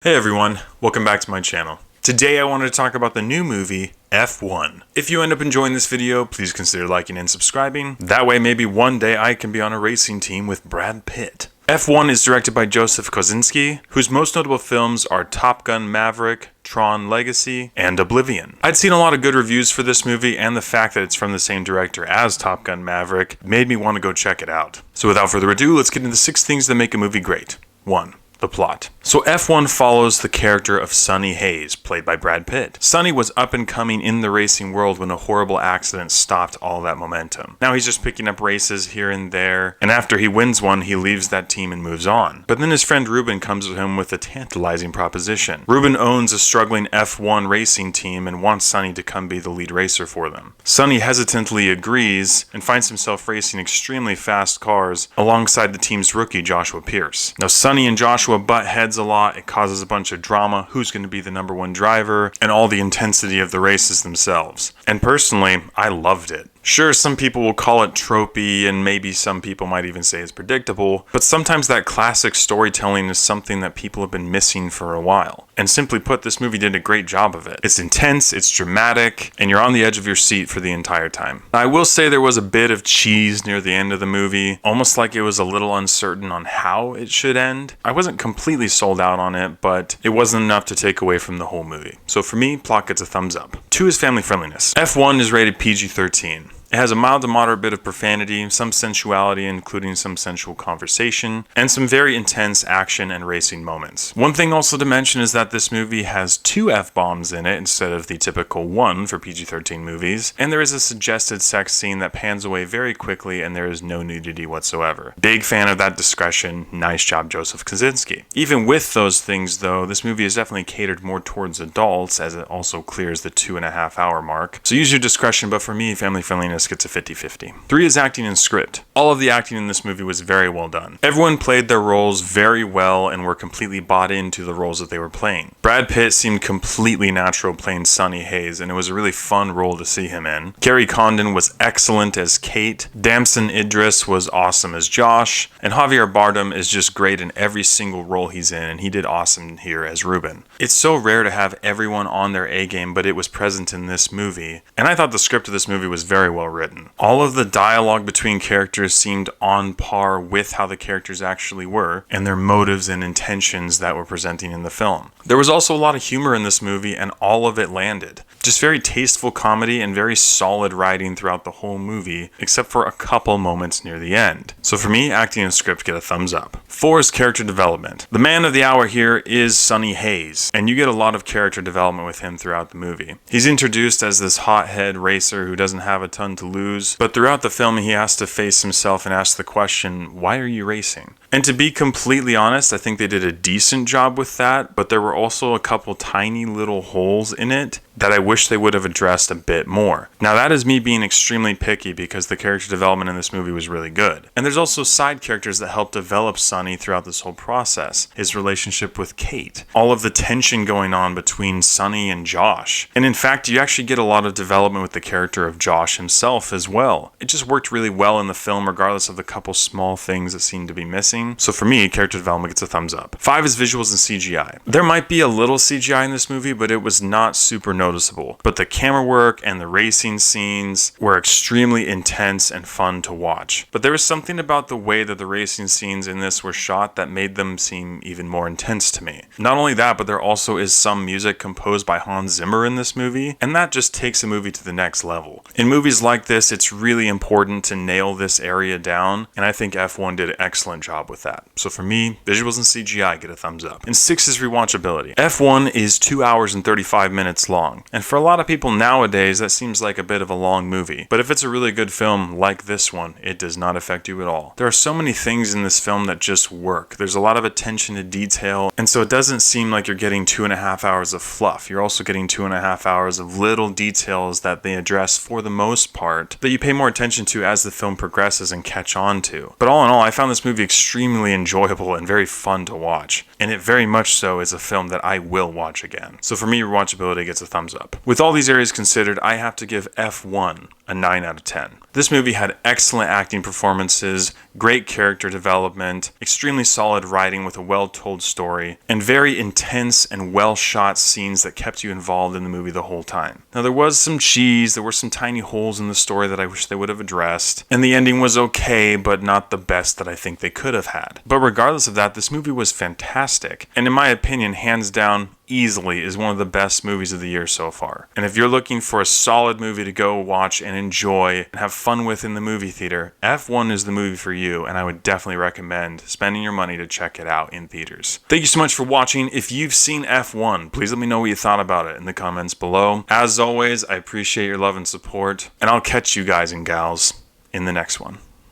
Hey everyone, welcome back to my channel. Today I wanted to talk about the new movie, F1. If you end up enjoying this video, please consider liking and subscribing. That way maybe one day I can be on a racing team with Brad Pitt. F1 is directed by Joseph Kosinski, whose most notable films are Top Gun Maverick, Tron Legacy, and Oblivion. I'd seen a lot of good reviews for this movie, and the fact that it's from the same director as Top Gun Maverick made me want to go check it out. So without further ado, let's get into the 6 things that make a movie great. 1. The plot. So F1 follows the character of Sonny Hayes, played by Brad Pitt. Sonny was up and coming in the racing world when a horrible accident stopped all that momentum. Now he's just picking up races here and there, and after he wins one, he leaves that team and moves on. But then his friend Ruben comes to him with a tantalizing proposition. Ruben owns a struggling F1 racing team and wants Sonny to come be the lead racer for them. Sonny hesitantly agrees and finds himself racing extremely fast cars alongside the team's rookie Joshua Pierce. Now Sonny and Joshua butt heads a lot. It causes a bunch of drama, who's going to be the number one driver, and all the intensity of the races themselves. And personally, I loved it. Sure, some people will call it tropey, and maybe some people might even say it's predictable, but sometimes that classic storytelling is something that people have been missing for a while. And simply put, this movie did a great job of it. It's intense, it's dramatic, and you're on the edge of your seat for the entire time. I will say there was a bit of cheese near the end of the movie, almost like it was a little uncertain on how it should end. I wasn't completely sold out on it, but it wasn't enough to take away from the whole movie. So for me, plot gets a thumbs up. 2 is family friendliness. F1 is rated PG-13. It has a mild to moderate bit of profanity, some sensuality including some sensual conversation, and some very intense action and racing moments. One thing also to mention is that this movie has 2 F-bombs in it instead of the typical 1 for PG-13 movies, and there is a suggested sex scene that pans away very quickly and there is no nudity whatsoever. Big fan of that discretion, nice job Joseph Kosinski. Even with those things though, this movie is definitely catered more towards adults as it also clears the 2.5 hour mark. So use your discretion, but for me, family friendliness gets a 50-50. 3 is acting and script. All of the acting in this movie was very well done. Everyone played their roles very well and were completely bought into the roles that they were playing. Brad Pitt seemed completely natural playing Sonny Hayes, and it was a really fun role to see him in. Kerry Condon was excellent as Kate. Damson Idris was awesome as Josh, and Javier Bardem is just great in every single role he's in, and he did awesome here as Ruben. It's so rare to have everyone on their A game, but it was present in this movie, and I thought the script of this movie was very well written. All of the dialogue between characters seemed on par with how the characters actually were, and their motives and intentions that were presenting in the film. There was also a lot of humor in this movie, and all of it landed. Just very tasteful comedy and very solid writing throughout the whole movie, except for a couple moments near the end. So for me, acting and script get a thumbs up. 4 is character development. The man of the hour here is Sonny Hayes, and you get a lot of character development with him throughout the movie. He's introduced as this hothead racer who doesn't have a ton to lose, but throughout the film he has to face himself and ask the question, why are you racing? And to be completely honest, I think they did a decent job with that, but there were also a couple tiny little holes in it that I wish they would have addressed a bit more. Now that is me being extremely picky because the character development in this movie was really good. And there's also side characters that help develop Sonny throughout this whole process. His relationship with Kate, all of the tension going on between Sonny and Josh. And in fact, you actually get a lot of development with the character of Josh himself as well. It just worked really well in the film regardless of the couple small things that seemed to be missing. So for me, character development gets a thumbs up. 5 is visuals and CGI. There might be a little CGI in this movie, but it was not super noticeable. But the camera work and the racing scenes were extremely intense and fun to watch. But there was something about the way that the racing scenes in this were shot that made them seem even more intense to me. Not only that, but there also is some music composed by Hans Zimmer in this movie, and that just takes a movie to the next level. In movies like this, it's really important to nail this area down, and I think F1 did an excellent job with that. So for me, visuals and CGI get a thumbs up. And 6 is rewatchability. F1 is 2 hours and 35 minutes long, and for a lot of people nowadays, that seems like a bit of a long movie. But if it's a really good film like this one, it does not affect you at all. There are so many things in this film that just work. There's a lot of attention to detail, and so it doesn't seem like you're getting 2.5 hours of fluff. You're also getting 2.5 hours of little details that they address for the most part that you pay more attention to as the film progresses and catch on to. But all in all, I found this movie extremely extremely enjoyable and very fun to watch. And it very much so is a film that I will watch again. So for me, rewatchability gets a thumbs up. With all these areas considered, I have to give F1 a 9 out of 10. This movie had excellent acting performances, great character development, extremely solid writing with a well-told story, and very intense and well-shot scenes that kept you involved in the movie the whole time. Now there was some cheese, there were some tiny holes in the story that I wish they would have addressed, and the ending was okay, but not the best that I think they could have had. But regardless of that, this movie was fantastic, and in my opinion, hands down, easily is one of the best movies of the year so far. And if you're looking for a solid movie to go watch and enjoy and have fun with in the movie theater, F1 is the movie for you, and I would definitely recommend spending your money to check it out in theaters. Thank you so much for watching. If you've seen F1, please let me know what you thought about it in the comments below. As always, I appreciate your love and support, and I'll catch you guys and gals in the next one.